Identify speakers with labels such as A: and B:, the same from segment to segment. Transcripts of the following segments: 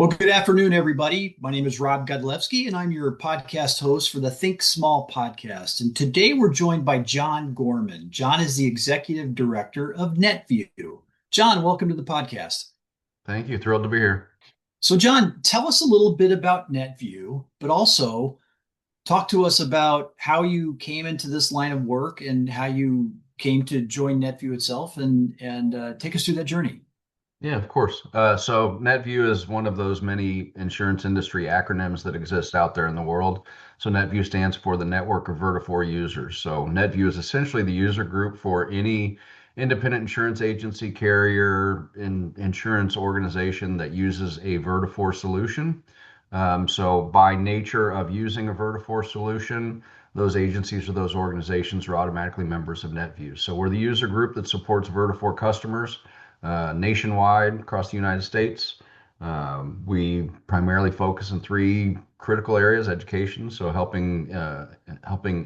A: Well, good afternoon, everybody. My name is Rob Godlewski, and I'm your podcast host for the Think Small podcast. And today we're joined by Jon Gorman. Jon is the executive director of NetVu. Jon, welcome to the podcast.
B: Thank you. Thrilled to be here.
A: So, Jon, tell us a little bit about NetVu, but also talk to us about how you came into this line of work and how you came to join NetVu itself, and take us through that journey.
B: Yeah, of course. So NetVu is one of those many insurance industry acronyms that exist out there in the world. So NetVu stands for the Network of Vertafore Users. So NetVu is essentially the user group for any independent insurance agency, carrier, insurance organization that uses a Vertafore solution. So by nature of using a Vertafore solution, those agencies or those organizations are automatically members of NetVu. So we're the user group that supports Vertafore customers nationwide across the United States. We primarily focus in three critical areas: education, so helping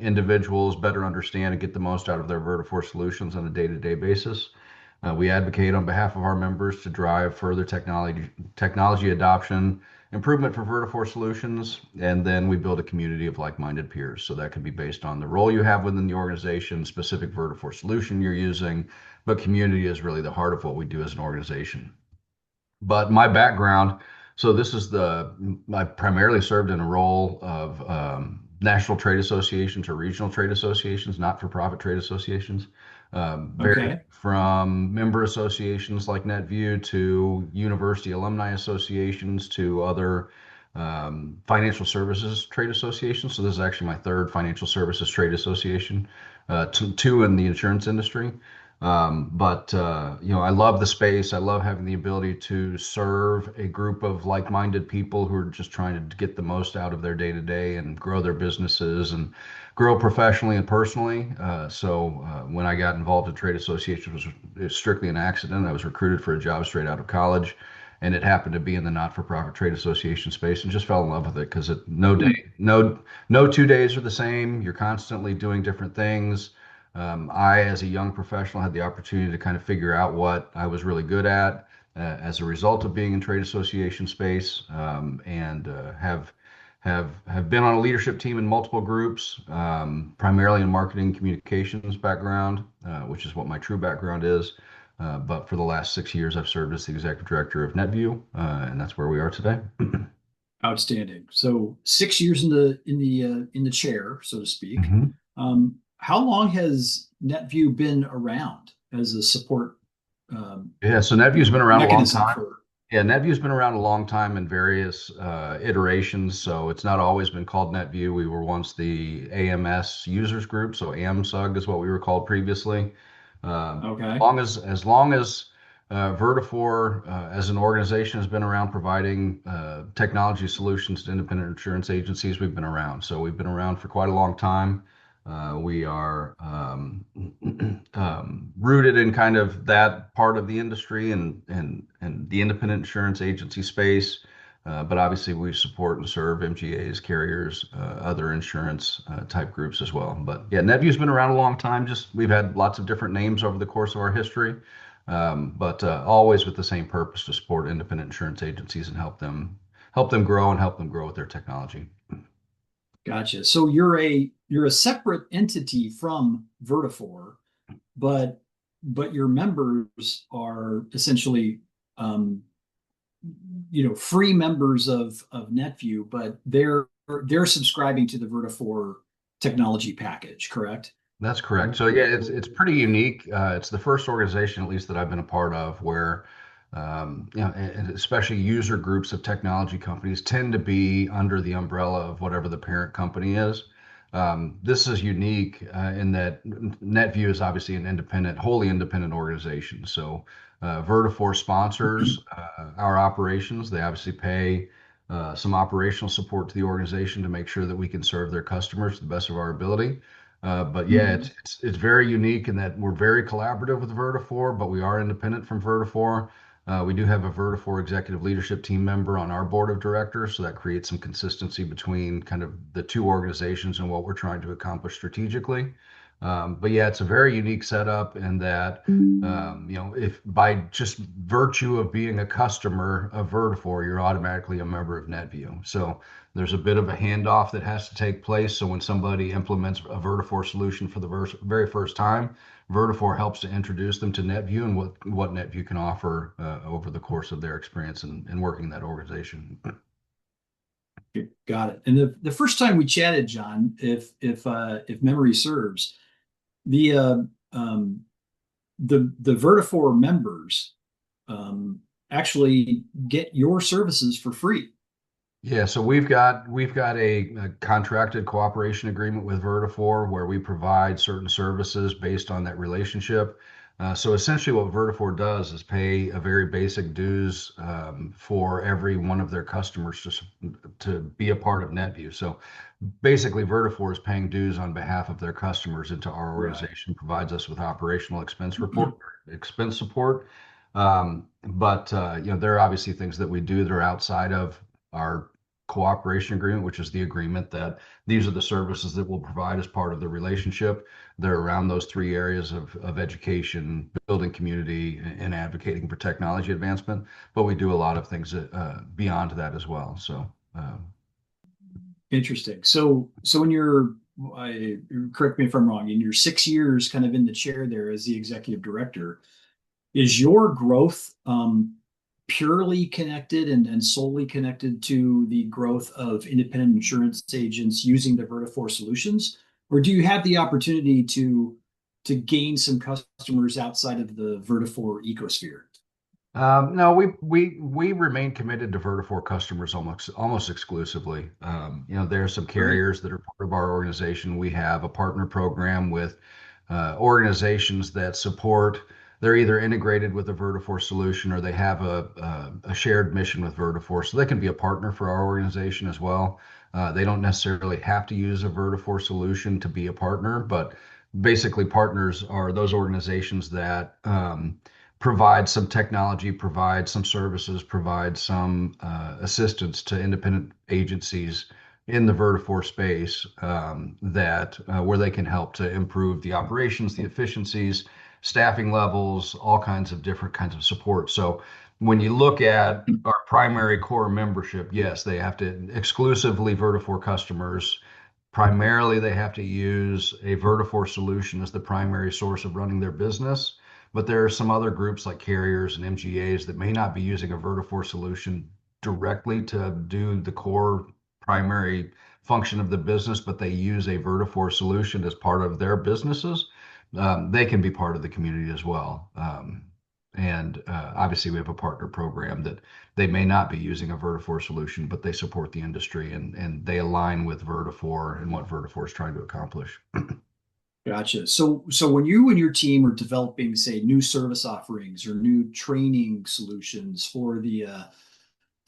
B: individuals better understand and get the most out of their Vertafore solutions on a day-to-day basis. We advocate on behalf of our members to drive further technology adoption, improvement for Vertafore solutions, and then we build a community of like-minded peers. So that could be based on the role you have within the organization, specific Vertafore solution you're using, but community is really the heart of what we do as an organization. But my background, so this is I primarily served in a role of national trade associations or regional trade associations, not-for-profit trade associations, varying
A: Okay.
B: from member associations like NetVu to university alumni associations to other financial services trade associations. So this is actually my third financial services trade association, two in the insurance industry. I love the space. I love having the ability to serve a group of like-minded people who are just trying to get the most out of their day-to-day and grow their businesses and grow professionally and personally. When I got involved in trade associations, it was strictly an accident. I was recruited for a job straight out of college, and it happened to be in the not-for-profit trade association space, and just fell in love with it because no 2 days are the same. You're constantly doing different things. I, as a young professional, had the opportunity to kind of figure out what I was really good at as a result of being in trade association space, and have been on a leadership team in multiple groups, primarily in marketing communications background, which is what my true background is. But for the last 6 years, I've served as the executive director of NetVu, and that's where we are today.
A: Outstanding. So 6 years in the chair, so to speak.
B: Mhm.
A: How long has NetVu been around as a support,
B: Yeah, so NetVue's been around a long
A: mechanism
B: time.
A: for?
B: Yeah, NetVue's been around a long time in various iterations. So it's not always been called NetVue. We were once the AMS users group, so AMSUG is what we were called previously.
A: Okay.
B: As long as Vertafore as an organization has been around providing technology solutions to independent insurance agencies, we've been around. So we've been around for quite a long time. We are rooted in kind of that part of the industry and the independent insurance agency space. But obviously, we support and serve MGAs, carriers, other insurance type groups as well. But yeah, NetVue's been around a long time. Just we've had lots of different names over the course of our history, but always with the same purpose to support independent insurance agencies and help them grow and help them grow with their technology.
A: Gotcha. So you're a separate entity from Vertafore, but your members are essentially um, free members of NetVu, but they're subscribing to the Vertafore technology package, correct?
B: That's correct. So yeah, it's pretty unique. It's the first organization, at least that I've been a part of, where and especially user groups of technology companies tend to be under the umbrella of whatever the parent company is. This is unique in that NetVu is obviously an independent, wholly independent organization. So Vertafore sponsors our operations. They obviously pay some operational support to the organization to make sure that we can serve their customers to the best of our ability. But yeah,
A: Mhm.
B: it's very unique in that we're very collaborative with Vertafore, but we are independent from Vertafore. We do have a Vertafore executive leadership team member on our board of directors, so that creates some consistency between kind of the two organizations and what we're trying to accomplish strategically. But yeah, it's a very unique setup in that, if by just virtue of being a customer of Vertafore, you're automatically a member of NetVu. So there's a bit of a handoff that has to take place. So when somebody implements a Vertafore solution for the very first time, Vertafore helps to introduce them to NetVu and what NetVu can offer over the course of their experience in working in that organization.
A: Got it. And the first time we chatted, John, if memory serves, the uh, um, the Vertafore members actually get your services for free.
B: Yeah, so we've got a contracted cooperation agreement with Vertafore where we provide certain services based on that relationship. So essentially, what Vertafore does is pay a very basic dues for every one of their customers to be a part of NetVu. So basically, Vertafore is paying dues on behalf of their customers into our
A: Right.
B: organization, provides us with operational expense support. But there are obviously things that we do that are outside of our cooperation agreement, which is the agreement that these are the services that we'll provide as part of the relationship. They're around those three areas of education, building community, and advocating for technology advancement. But we do a lot of things beyond that as well. So,
A: Interesting. So when correct me if I'm wrong, in your 6 years kind of in the chair there as the executive director, is your growth purely connected and solely connected to the growth of independent insurance agents using the Vertafore solutions? Or do you have the opportunity to gain some customers outside of the Vertafore ecosphere?
B: no, we remain committed to Vertafore customers almost exclusively. There are some
A: Great.
B: carriers that are part of our organization. We have a partner program with organizations that support. They're either integrated with a Vertafore solution or they have a shared mission with Vertafore, so they can be a partner for our organization as well. They don't necessarily have to use a Vertafore solution to be a partner, but basically partners are those organizations that provide some technology, provide some services, provide some assistance to independent agencies in the Vertafore space that where they can help to improve the operations, the efficiencies, staffing levels, all kinds of different kinds of support. So when you look at our primary core membership, yes, they have to exclusively Vertafore customers. Primarily, they have to use a Vertafore solution as the primary source of running their business. But there are some other groups like carriers and MGAs that may not be using a Vertafore solution directly to do the core primary function of the business, but they use a Vertafore solution as part of their businesses. They can be part of the community as well. And obviously, we have a partner program that they may not be using a Vertafore solution, but they support the industry and they align with Vertafore and what Vertafore is trying to accomplish.
A: Gotcha. So when you and your team are developing, say, new service offerings or new training solutions for the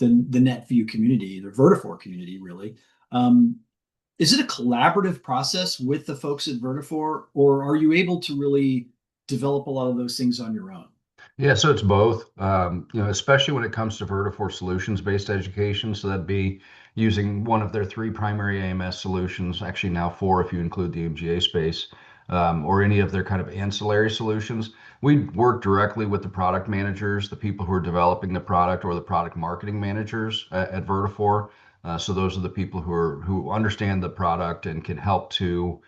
A: NetVu community, the Vertafore community, really, um, is it a collaborative process with the folks at Vertafore, or are you able to really develop a lot of those things on your own?
B: Yeah, so it's both. Especially when it comes to Vertafore solutions-based education. So that'd be using one of their three primary AMS solutions, actually now four if you include the MGA space, or any of their kind of ancillary solutions. We work directly with the product managers, the people who are developing the product, or the product marketing managers at Vertafore. So those are the people who understand the product and can help to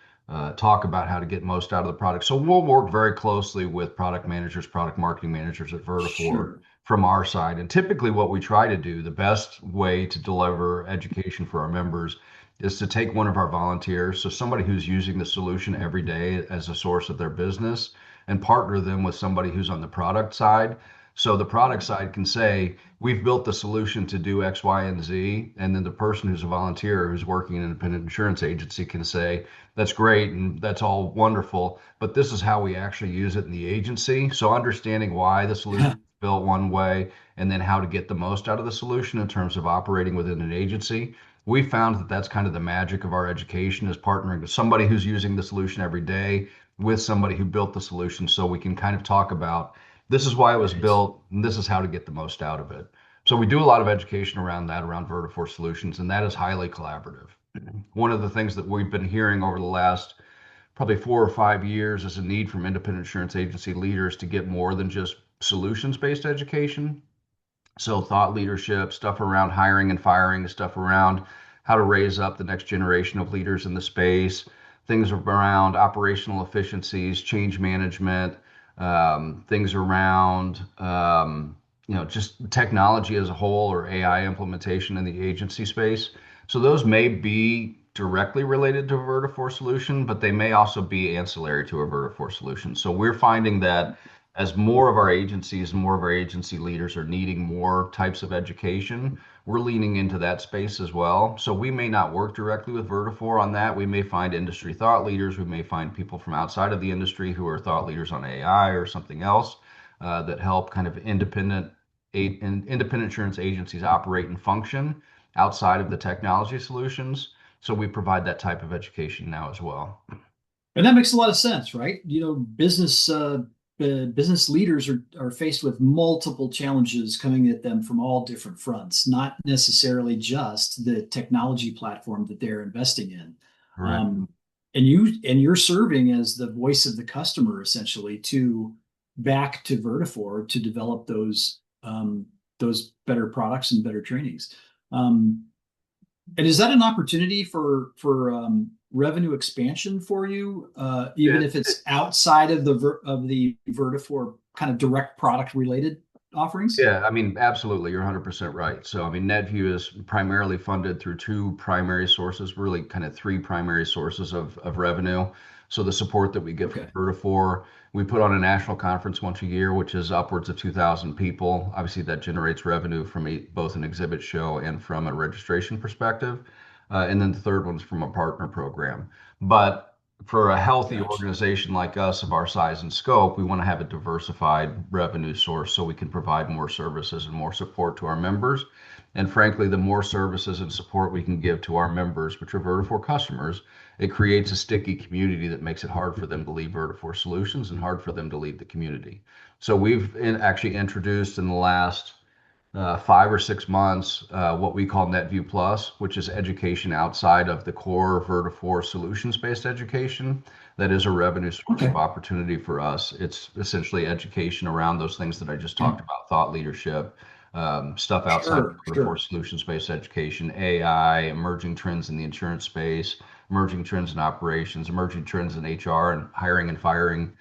B: talk about how to get most out of the product. So we'll work very closely with product managers, product marketing managers at Vertafore
A: Sure.
B: from our side. And typically, what we try to do, the best way to deliver education for our members, is to take one of our volunteers, so somebody who's using the solution every day as a source of their business, and partner them with somebody who's on the product side. So the product side can say, we've built the solution to do X, Y, and Z. And then the person who's a volunteer who's working in an independent insurance agency can say, that's great and that's all wonderful, but this is how we actually use it in the agency. So understanding why the solution is built one way and then how to get the most out of the solution in terms of operating within an agency. We found that that's kind of the magic of our education is partnering with somebody who's using the solution every day with somebody who built the solution so we can kind of talk about this is why it was
A: Right.
B: built and this is how to get the most out of it. So we do a lot of education around that, around Vertafore solutions, and that is highly collaborative. One of the things that we've been hearing over the last probably 4 or 5 years is a need from independent insurance agency leaders to get more than just solutions-based education. So thought leadership, stuff around hiring and firing, stuff around how to raise up the next generation of leaders in the space, things around operational efficiencies, change management, things around just technology as a whole or AI implementation in the agency space. So those may be directly related to a Vertafore solution, but they may also be ancillary to a Vertafore solution. So we're finding that as more of our agencies and more of our agency leaders are needing more types of education, we're leaning into that space as well. So we may not work directly with Vertafore on that. We may find industry thought leaders. We may find people from outside of the industry who are thought leaders on AI or something else that help kind of independent insurance agencies operate and function outside of the technology solutions. So we provide that type of education now as well.
A: And that makes a lot of sense, right? Business leaders are faced with multiple challenges coming at them from all different fronts, not necessarily just the technology platform that they're investing in.
B: Correct.
A: Um, and you're serving as the voice of the customer essentially to back to Vertafore to develop those better products and better trainings. Um, and is that an opportunity for revenue expansion for you, even
B: It,
A: if it's outside of the Vertafore kind of direct product related offerings?
B: Yeah, I mean, absolutely. You're 100% right. So, I mean, NetVu is primarily funded through two primary sources, really kind of three primary sources of revenue. So, the support that we get from
A: Okay,
B: Vertafore, we put on a national conference once a year, which is upwards of 2,000 people. Obviously, that generates revenue from both an exhibit show and from a registration perspective. And then the third one's from a partner program. But for a healthy
A: gotcha.
B: organization like us of our size and scope, we want to have a diversified revenue source so we can provide more services and more support to our members. And frankly, the more services and support we can give to our members, which are Vertafore customers, it creates a sticky community that makes it hard for them to leave Vertafore solutions and hard for them to leave the community. So we've actually introduced in the last 5 or 6 months, what we call NetVu Plus, which is education outside of the core Vertafore solutions-based education. That is a revenue source of
A: Okay,
B: opportunity for us. It's essentially education around those things that I just talked about, thought leadership, stuff outside of
A: sure,
B: Vertafore
A: sure.
B: solutions-based education, AI, emerging trends in the insurance space, emerging trends in operations, emerging trends in HR and hiring and firing.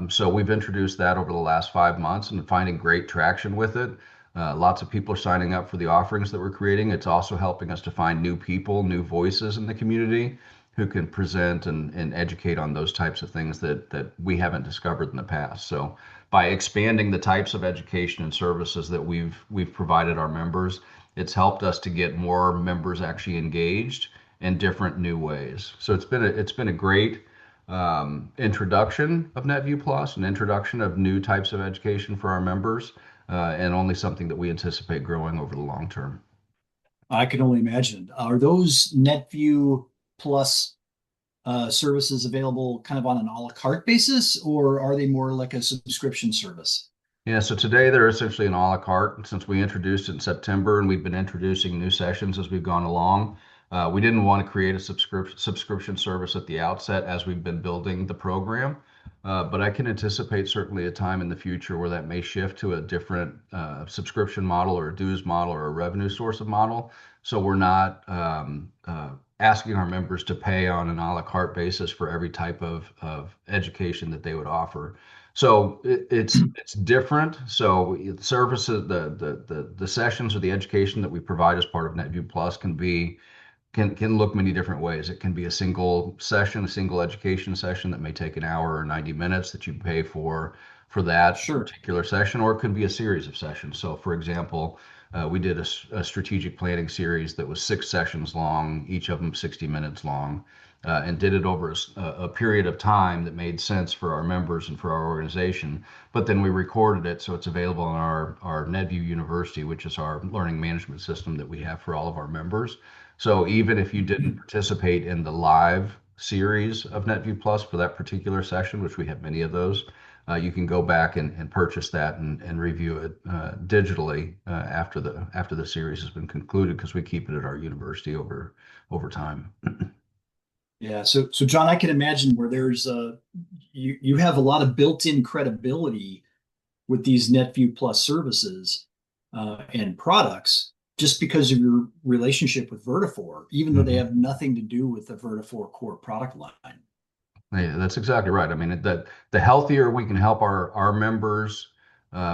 B: So we've introduced that over the last 5 months and finding great traction with it. Lots of people are signing up for the offerings that we're creating. It's also helping us to find new people, new voices in the community who can present and educate on those types of things that we haven't discovered in the past. So by expanding the types of education and services that we've provided our members, it's helped us to get more members actually engaged in different new ways. So it's been a great introduction of NetVu Plus, an introduction of new types of education for our members, and only something that we anticipate growing over the long term.
A: I can only imagine. Are those NetVu Plus services available kind of on an a la carte basis, or are they more like a subscription service?
B: Yeah, so today they're essentially an a la carte since we introduced it in September, and we've been introducing new sessions as we've gone along. We didn't want to create a subscription service at the outset as we've been building the program, but I can anticipate certainly a time in the future where that may shift to a different subscription model or a dues model or a revenue source of model. So we're not asking our members to pay on an a la carte basis for every type of education that they would offer. So it's different. So the services, the sessions or the education that we provide as part of NetVu Plus can look many different ways. It can be a single session, a single education session that may take an hour or 90 minutes that you pay for that
A: Sure.
B: particular session, or it could be a series of sessions. So, for example, we did a strategic planning series that was 6 sessions long, each of them 60 minutes long, and did it over a period of time that made sense for our members and for our organization. But then we recorded it so it's available on our NetVu University, which is our learning management system that we have for all of our members. So even if you didn't participate in the live series of NetVu Plus for that particular session, which we have many of those, you can go back and purchase that and review it digitally after the series has been concluded because we keep it at our university over time.
A: Yeah. So John, I can imagine where there's you have a lot of built-in credibility with these NetVu Plus services and products just because of your relationship with Vertafore, even though they
B: Mhm.
A: have nothing to do with the Vertafore core product line.
B: Yeah, that's exactly right. I mean, that the healthier we can help our members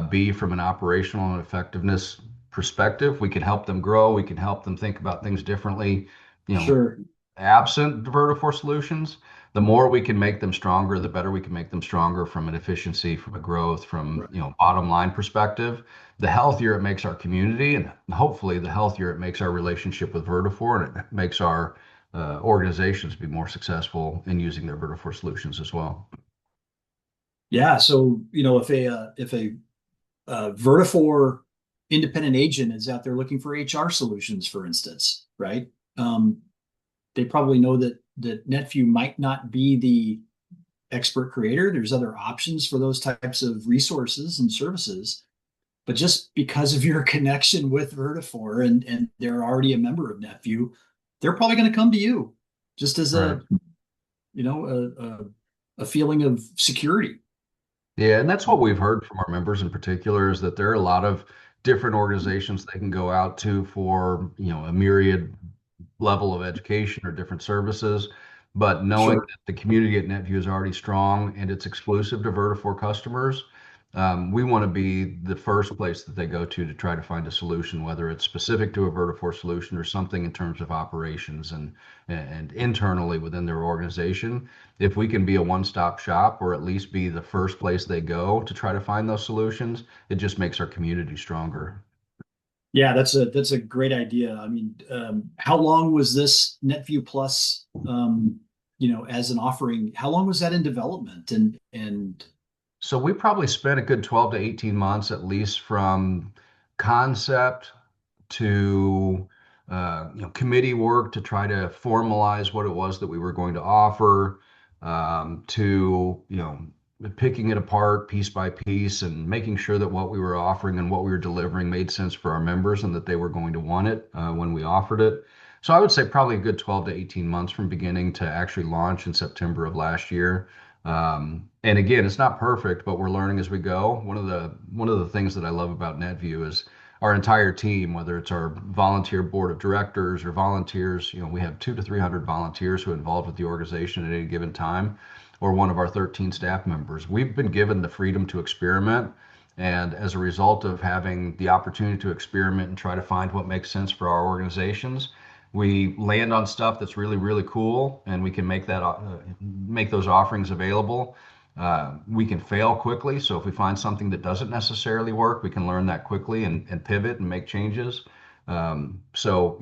B: be from an operational and effectiveness perspective, we can help them grow. We can help them think about things differently. You know,
A: Sure.
B: absent Vertafore solutions, the more we can make them stronger, the better we can make them stronger from an efficiency, from a growth, from
A: Right.
B: bottom line perspective. The healthier it makes our community, and hopefully the healthier it makes our relationship with Vertafore, and it makes our organizations be more successful in using their Vertafore solutions as well.
A: Yeah. So, if a Vertafore independent agent is out there looking for HR solutions, for instance, right? Um, they probably know that NetVu might not be the expert creator. There's other options for those types of resources and services. But just because of your connection with Vertafore and they're already a member of NetVu, they're probably going to come to you just as
B: Right.
A: a feeling of security.
B: Yeah, and that's what we've heard from our members in particular is that there are a lot of different organizations they can go out to for, a myriad level of education or different services. But knowing
A: Sure.
B: that the community at NetView is already strong and it's exclusive to Vertafore customers, we want to be the first place that they go to try to find a solution, whether it's specific to a Vertafore solution or something in terms of operations and internally within their organization. If we can be a one-stop shop or at least be the first place they go to try to find those solutions, it just makes our community stronger.
A: Yeah, that's a great idea. I mean, how long was this NetVu Plus, as an offering? How long was that in development? And
B: So we probably spent a good 12 to 18 months at least from concept to committee work to try to formalize what it was that we were going to offer, to picking it apart piece by piece and making sure that what we were offering and what we were delivering made sense for our members and that they were going to want it when we offered it. So I would say probably a good 12 to 18 months from beginning to actually launch in September of last year. And again, it's not perfect, but we're learning as we go. One of the things that I love about NetView is our entire team, whether it's our volunteer board of directors or volunteers, we have 200 to 300 volunteers who are involved with the organization at any given time, or one of our 13 staff members. We've been given the freedom to experiment. And as a result of having the opportunity to experiment and try to find what makes sense for our organizations, we land on stuff that's really, really cool, and we can make those offerings available. We can fail quickly. So if we find something that doesn't necessarily work, we can learn that quickly and pivot and make changes. So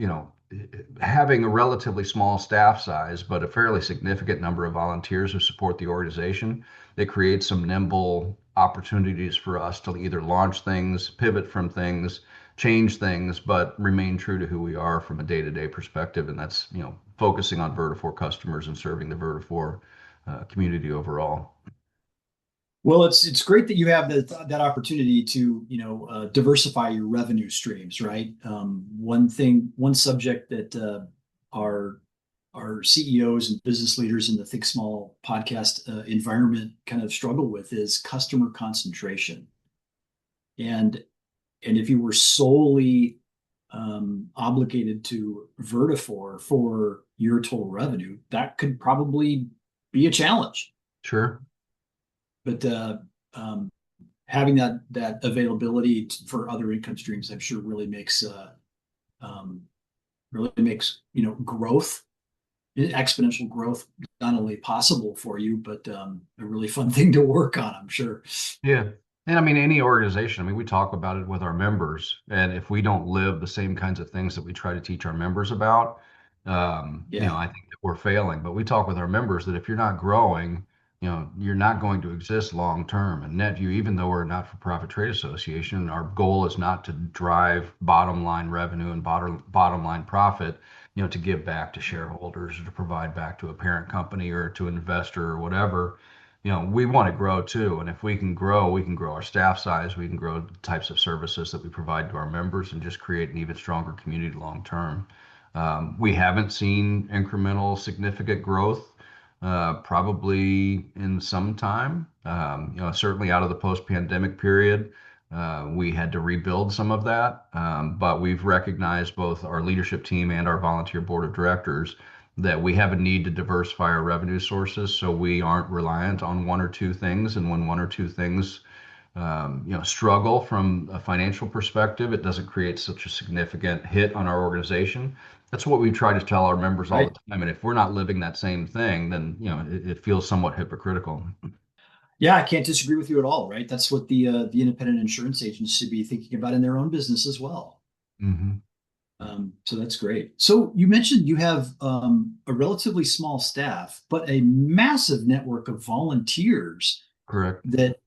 B: having a relatively small staff size, but a fairly significant number of volunteers who support the organization, it creates some nimble opportunities for us to either launch things, pivot from things, change things, but remain true to who we are from a day-to-day perspective. And that's, focusing on Vertafore customers and serving the Vertafore community overall.
A: well, it's great that you have that opportunity to diversify your revenue streams, right? One subject that our our CEOs and business leaders in the Think Small podcast environment kind of struggle with is customer concentration. And and if you were solely obligated to Vertafore for your total revenue, that could probably be a challenge.
B: Sure.
A: But um, having that availability for other income streams, I'm sure um, really makes growth, exponential growth, not only possible for you, but a really fun thing to work on. I'm sure.
B: Yeah. And I mean, any organization, I mean, we talk about it with our members. And if we don't live the same kinds of things that we try to teach our members about,
A: Yeah,
B: I think that we're failing. But we talk with our members that if you're not growing, you're not going to exist long term. And NetView, even though we're a not-for-profit trade association, our goal is not to drive bottom line revenue and bottom line profit, to give back to shareholders or to provide back to a parent company or to an investor or whatever. We want to grow too. And if we can grow our staff size, we can grow the types of services that we provide to our members and just create an even stronger community long term. We haven't seen incremental significant growth, probably in some time. Certainly out of the post-pandemic period, we had to rebuild some of that. But we've recognized, both our leadership team and our volunteer board of directors, that we have a need to diversify our revenue sources so we aren't reliant on one or two things. And when one or two things struggle from a financial perspective, it doesn't create such a significant hit on our organization. That's what we try to tell our members all
A: Right.
B: the time. And if we're not living that same thing, then it feels somewhat hypocritical.
A: Yeah, I can't disagree with you at all, right? That's what the independent insurance agents should be thinking about in their own business as well.
B: Hmm.
A: So that's great. So you mentioned you have a relatively small staff, but a massive network of volunteers
B: Correct.
A: that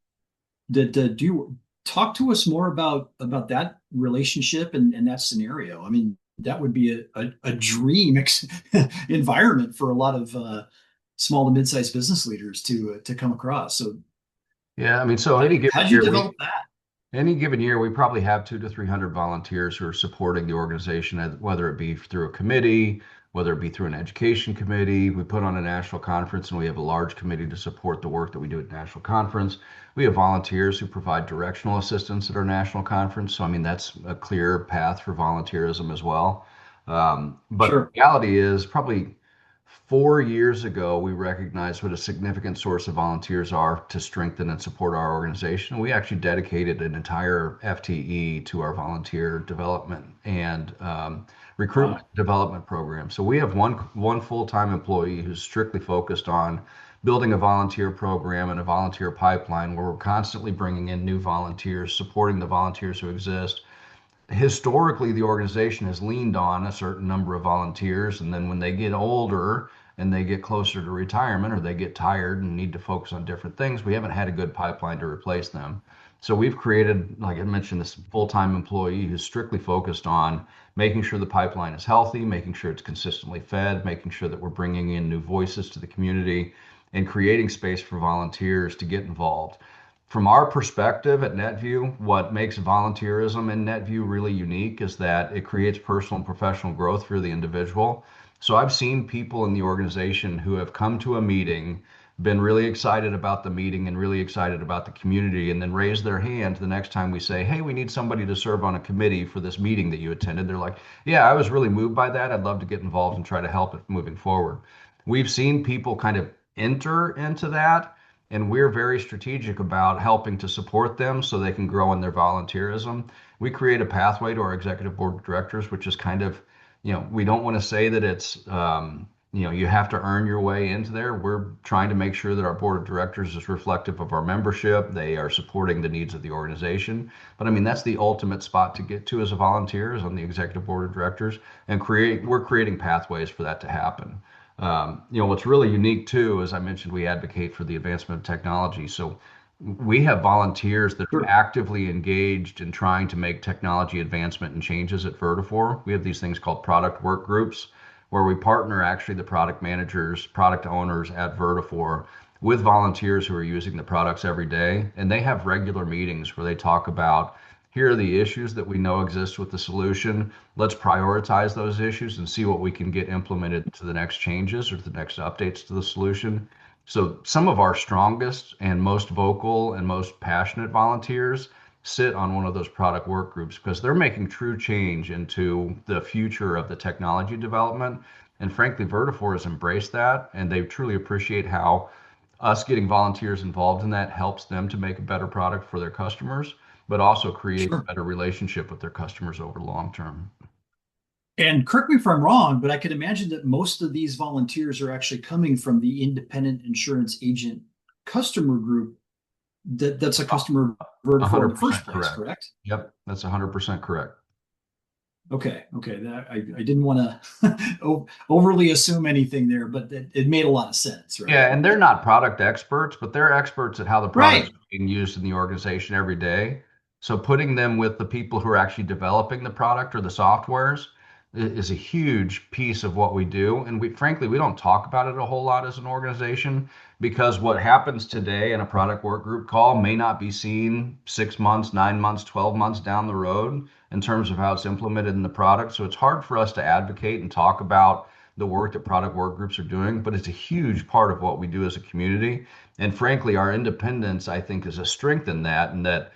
A: do you talk to us more about that relationship and that scenario? I mean, that would be a dream environment for a lot of small to mid-sized business leaders to come across. So
B: Yeah, I mean, so
A: how
B: any given
A: how'd you
B: year
A: develop that?
B: we probably have 200 to 300 volunteers who are supporting the organization, whether it be through a committee, whether it be through an education committee. We put on a national conference and we have a large committee to support the work that we do at national conference. We have volunteers who provide directional assistance at our national conference. So, I mean, that's a clear path for volunteerism as well. But the
A: Sure,
B: reality is, probably 4 years ago, we recognized what a significant source of volunteers are to strengthen and support our organization. We actually dedicated an entire FTE to our volunteer development and recruitment
A: wow,
B: development program. So we have one full-time employee who's strictly focused on building a volunteer program and a volunteer pipeline where we're constantly bringing in new volunteers, supporting the volunteers who exist. Historically, the organization has leaned on a certain number of volunteers, and then when they get older and they get closer to retirement, or they get tired and need to focus on different things, we haven't had a good pipeline to replace them. So we've created, like I mentioned, this full-time employee who's strictly focused on making sure the pipeline is healthy, making sure it's consistently fed, making sure that we're bringing in new voices to the community, and creating space for volunteers to get involved. From our perspective at NetVu, what makes volunteerism in NetVu really unique is that it creates personal and professional growth for the individual. So I've seen people in the organization who have come to a meeting, been really excited about the meeting and really excited about the community, and then raise their hand the next time we say, hey, we need somebody to serve on a committee for this meeting that you attended. They're like, yeah, I was really moved by that. I'd love to get involved and try to help it moving forward. We've seen people kind of enter into that, and we're very strategic about helping to support them so they can grow in their volunteerism. We create a pathway to our executive board of directors, which is kind of, we don't want to say that it's, you have to earn your way into there. We're trying to make sure that our board of directors is reflective of our membership. They are supporting the needs of the organization. But I mean, that's the ultimate spot to get to as a volunteer, is on the executive board of directors, and we're creating pathways for that to happen. What's really unique too, as I mentioned, we advocate for the advancement of technology. So we have volunteers that are
A: sure,
B: actively engaged in trying to make technology advancement and changes at Vertafore. We have these things called product work groups, where we partner actually the product managers, product owners at Vertafore with volunteers who are using the products every day. And they have regular meetings where they talk about, here are the issues that we know exist with the solution. Let's prioritize those issues and see what we can get implemented to the next changes or the next updates to the solution. So some of our strongest and most vocal and most passionate volunteers sit on one of those product work groups because they're making true change into the future of the technology development. And frankly, Vertafore has embraced that, and they truly appreciate how us getting volunteers involved in that helps them to make a better product for their customers, but also creates a
A: sure.
B: better relationship with their customers over long term.
A: And correct me if I'm wrong, but I could imagine that most of these volunteers are actually coming from the independent insurance agent customer group that's a customer of Vertafore in the first
B: 100%
A: place,
B: correct.
A: correct?
B: Yep, that's 100% correct.
A: Okay, okay. I didn't want to overly assume anything there, but it made a lot of sense, right?
B: Yeah, and they're not product experts, but they're experts at how the product's
A: Right.
B: being used in the organization every day. So putting them with the people who are actually developing the product or the softwares, is a huge piece of what we do. And we frankly, we don't talk about it a whole lot as an organization because what happens today in a product work group call may not be seen 6 months, 9 months, 12 months down the road in terms of how it's implemented in the product. So it's hard for us to advocate and talk about the work that product work groups are doing, but it's a huge part of what we do as a community. And frankly, our independence, I think, is a strength in that, and that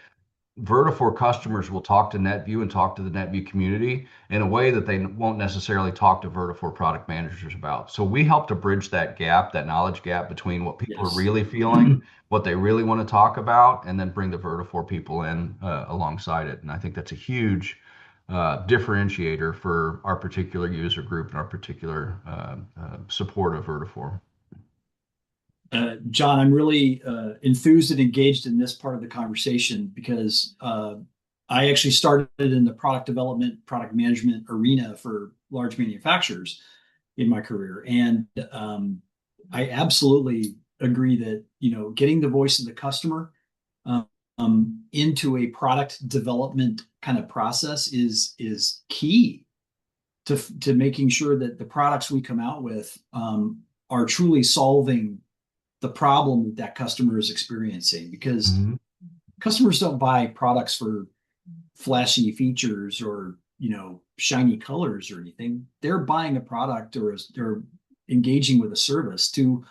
B: Vertafore customers will talk to NetVu and talk to the NetVu community in a way that they won't necessarily talk to Vertafore product managers about. So we help to bridge that gap, that knowledge gap between what people are
A: Yes.
B: really feeling, what they really want to talk about, and then bring the Vertafore people in alongside it. And I think that's a huge differentiator for our particular user group and our particular support of Vertafore.
A: John, I'm really enthused and engaged in this part of the conversation because I actually started in the product development, product management arena for large manufacturers in my career. And I absolutely agree that, getting the voice of the customer into a product development kind of process is key to making sure that the products we come out with are truly solving the problem that that customer is experiencing, because
B: Mm-hmm.
A: customers don't buy products for flashy features or shiny colors or anything. They're buying a product, or they're engaging with a service to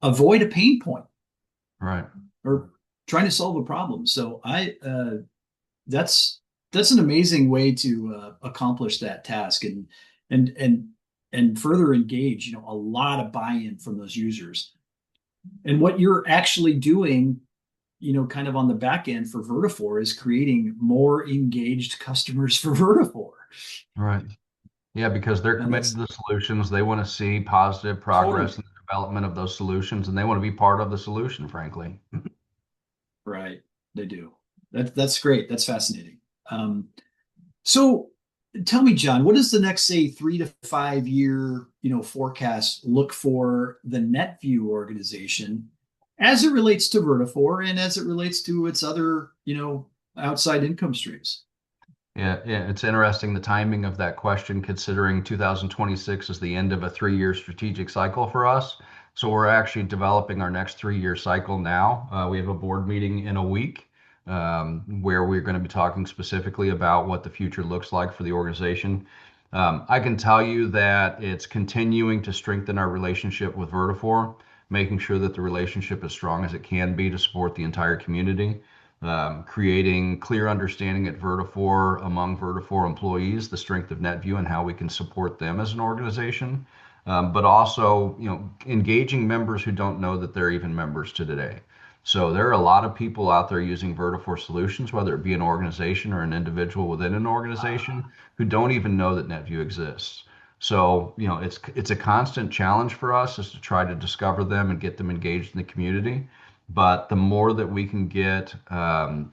A: avoid a pain point
B: Right.
A: or trying to solve a problem. So that's an amazing way to accomplish that task, and and and further engage a lot of buy-in from those users. And what you're actually doing, kind of on the back end for Vertafore, is creating more engaged customers for Vertafore.
B: Right. Yeah, because they're
A: And
B: committed
A: that's
B: to the solutions. They want to see positive progress
A: totally
B: in the development of those solutions, and they want to be part of the solution, frankly.
A: right. They do. That's great. That's fascinating. So tell me, John, what does the next, say, 3 to 5 year, forecast look for the NetVu organization as it relates to Vertafore and as it relates to its other, outside income streams?
B: Yeah, it's interesting the timing of that question, considering 2026 is the end of a 3-year strategic cycle for us. So we're actually developing our next 3-year cycle now. We have a board meeting in a week where we're going to be talking specifically about what the future looks like for the organization. I can tell you that it's continuing to strengthen our relationship with Vertafore, making sure that the relationship is strong as it can be to support the entire community, creating clear understanding at Vertafore among Vertafore employees, the strength of NetVu and how we can support them as an organization, but also, engaging members who don't know that they're even members to today. So there are a lot of people out there using Vertafore solutions, whether it be an organization or an individual within an organization, who don't even know that NetVu exists. So, it's a constant challenge for us is to try to discover them and get them engaged in the community. But the more that we can get an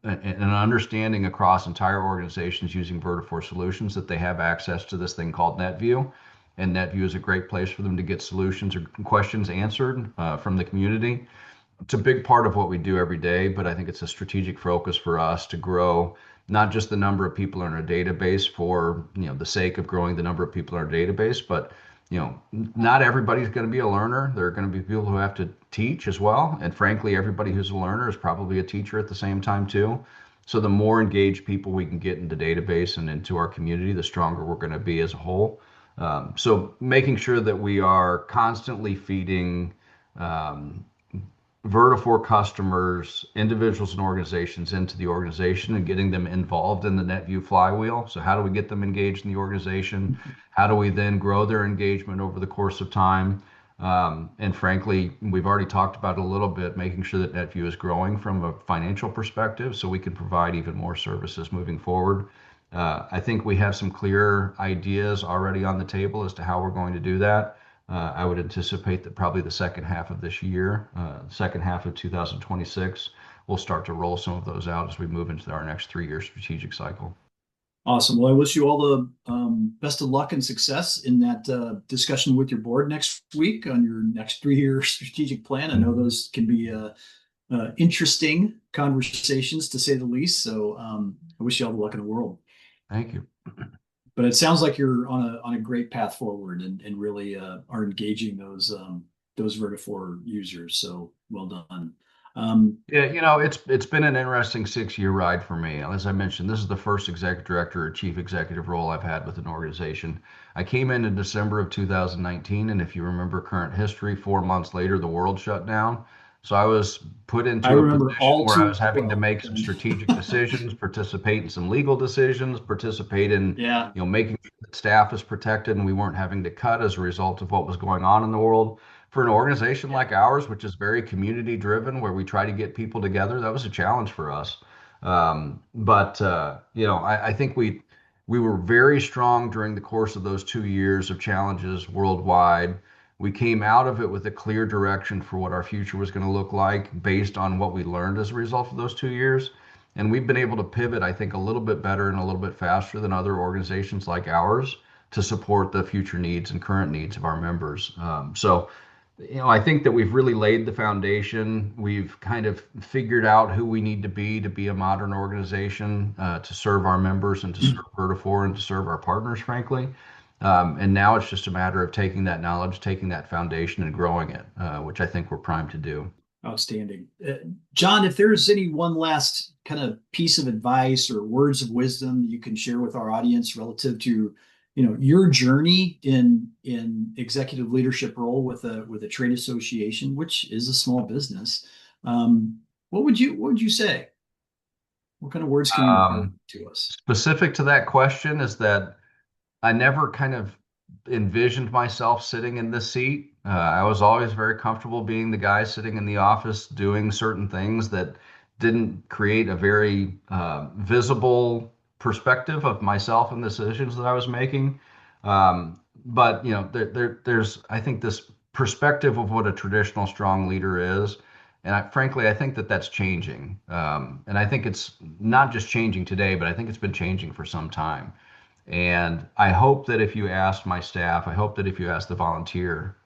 B: understanding across entire organizations using Vertafore solutions, that they have access to this thing called NetVu, and NetVu is a great place for them to get solutions or questions answered from the community. It's a big part of what we do every day, but I think it's a strategic focus for us to grow not just the number of people in our database for the sake of growing the number of people in our database, but not everybody's going to be a learner. There are going to be people who have to teach as well, and frankly, everybody who's a learner is probably a teacher at the same time too. So the more engaged people we can get into database and into our community, the stronger we're going to be as a whole. So making sure that we are constantly feeding um, Vertafore customers, individuals and organizations into the organization and getting them involved in the NetVu flywheel. So how do we get them engaged in the organization? How do we then grow their engagement over the course of time? And frankly, we've already talked about it a little bit, making sure that NetVu is growing from a financial perspective so we can provide even more services moving forward. I think we have some clear ideas already on the table as to how we're going to do that. I would anticipate that probably the second half of this year, second half of 2026, we'll start to roll some of those out as we move into our next 3-year strategic cycle.
A: Awesome. Well, I wish you all the best of luck and success in that discussion with your board next week on your next 3 year strategic plan. I know those can be interesting conversations, to say the least. So I wish you all the luck in the world.
B: Thank you.
A: But it sounds like you're on a great path forward and really are engaging those Vertafore users. So well done. Um,
B: Yeah, it's been an interesting 6 year ride for me. As I mentioned, this is the first executive director or chief executive role I've had with an organization. I came in December of 2019, and if you remember current history, 4 months later, the world shut down. So I was put
A: I
B: into a
A: remember
B: position
A: all
B: where I
A: too
B: was having to
A: well.
B: make some strategic decisions, participate in some legal decisions, participate in,
A: Yeah,
B: making sure that staff is protected and we weren't having to cut as a result of what was going on in the world for an organization
A: yeah.
B: like ours, which is very community driven, where we try to get people together. That was a challenge for us. I think we were very strong during the course of those 2 years of challenges worldwide. We came out of it with a clear direction for what our future was going to look like based on what we learned as a result of those 2 years. And we've been able to pivot, I think, a little bit better and a little bit faster than other organizations like ours to support the future needs and current needs of our members. I think that we've really laid the foundation. We've kind of figured out who we need to be a modern organization to serve our members and to serve Vertafore and to serve our partners, frankly. And now it's just a matter of taking that knowledge, taking that foundation, and growing it, which I think we're primed to do.
A: Outstanding. John, if there's any one last kind of piece of advice or words of wisdom that you can share with our audience relative to, your journey in executive leadership role with a trade association, which is a small business, what would you say? What kind of words can you impart
B: Um,
A: to us?
B: Specific to that question is that I never kind of envisioned myself sitting in this seat. I was always very comfortable being the guy sitting in the office doing certain things that didn't create a very visible perspective of myself and the decisions that I was making. But there's I think this perspective of what a traditional strong leader is, and frankly, I think that that's changing. And I think it's not just changing today, but I think it's been changing for some time. And I hope that if you ask my staff, I hope that if you ask the volunteer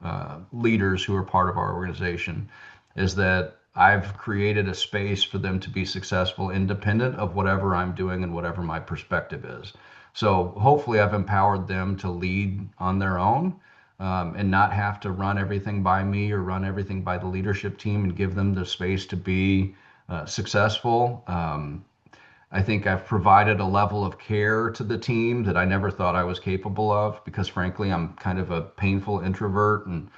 B: leaders who are part of our organization, is that I've created a space for them to be successful independent of whatever I'm doing and whatever my perspective is. So hopefully I've empowered them to lead on their own and not have to run everything by me or run everything by the leadership team and give them the space to be successful. I think I've provided a level of care to the team that I never thought I was capable of because, frankly, I'm kind of a painful introvert and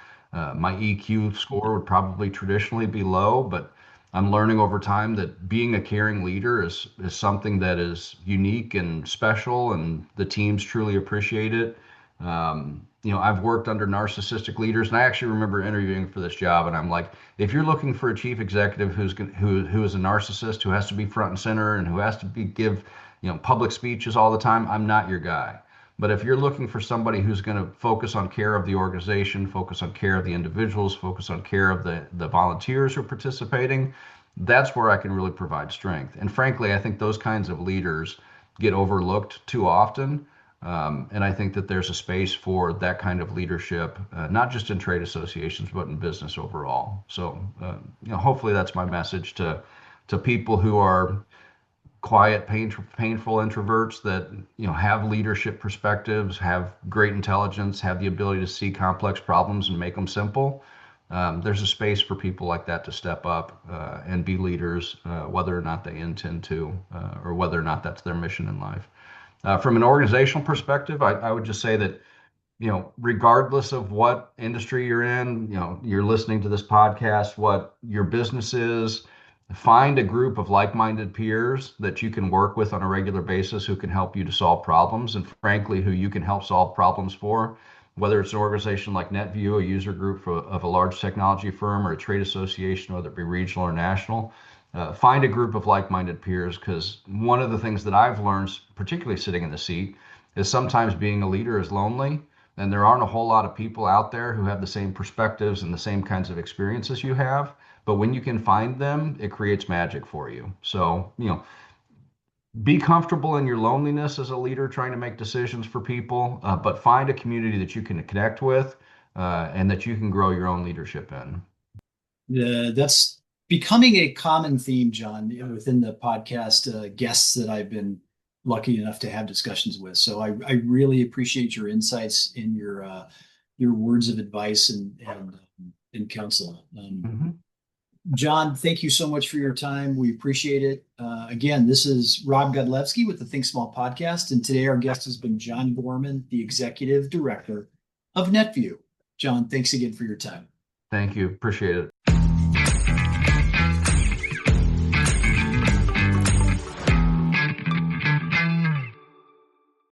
B: my EQ score would probably traditionally be low. But I'm learning over time that being a caring leader is something that is unique and special, and the teams truly appreciate it. I've worked under narcissistic leaders, and I actually remember interviewing for this job, and I'm like, if you're looking for a chief executive who is a narcissist, who has to be front and center, and who has to give public speeches all the time, I'm not your guy. But if you're looking for somebody who's going to focus on care of the organization, focus on care of the individuals, focus on care of the volunteers who are participating, that's where I can really provide strength. And frankly, I think those kinds of leaders get overlooked too often. And I think that there's a space for that kind of leadership, not just in trade associations, but in business overall. So, hopefully that's my message to people who are quiet, painful introverts that have leadership perspectives, have great intelligence, have the ability to see complex problems and make them simple. There's a space for people like that to step up and be leaders, whether or not they intend to, or whether or not that's their mission in life. From an organizational perspective, I would just say that, regardless of what industry you're in, you're listening to this podcast, what your business is, find a group of like-minded peers that you can work with on a regular basis who can help you to solve problems and frankly, who you can help solve problems for, whether it's an organization like NetVu, a user group of a large technology firm, or a trade association, whether it be regional or national. Find a group of like-minded peers, because one of the things that I've learned, particularly sitting in the seat, is sometimes being a leader is lonely, and there aren't a whole lot of people out there who have the same perspectives and the same kinds of experiences you have. But when you can find them, it creates magic for you. So, be comfortable in your loneliness as a leader trying to make decisions for people, but find a community that you can connect with and that you can grow your own leadership in.
A: That's becoming a common theme, John, within the podcast guests that I've been lucky enough to have discussions with. So I really appreciate your insights and your words of advice and counsel.
B: Mhm.
A: Jon, thank you so much for your time. We appreciate it. Again, this is Rob Godlewski with the Think Small podcast, and today our guest has been Jon Gorman, the Executive Director of NetVu. Jon, thanks again for your time.
B: Thank you. Appreciate it.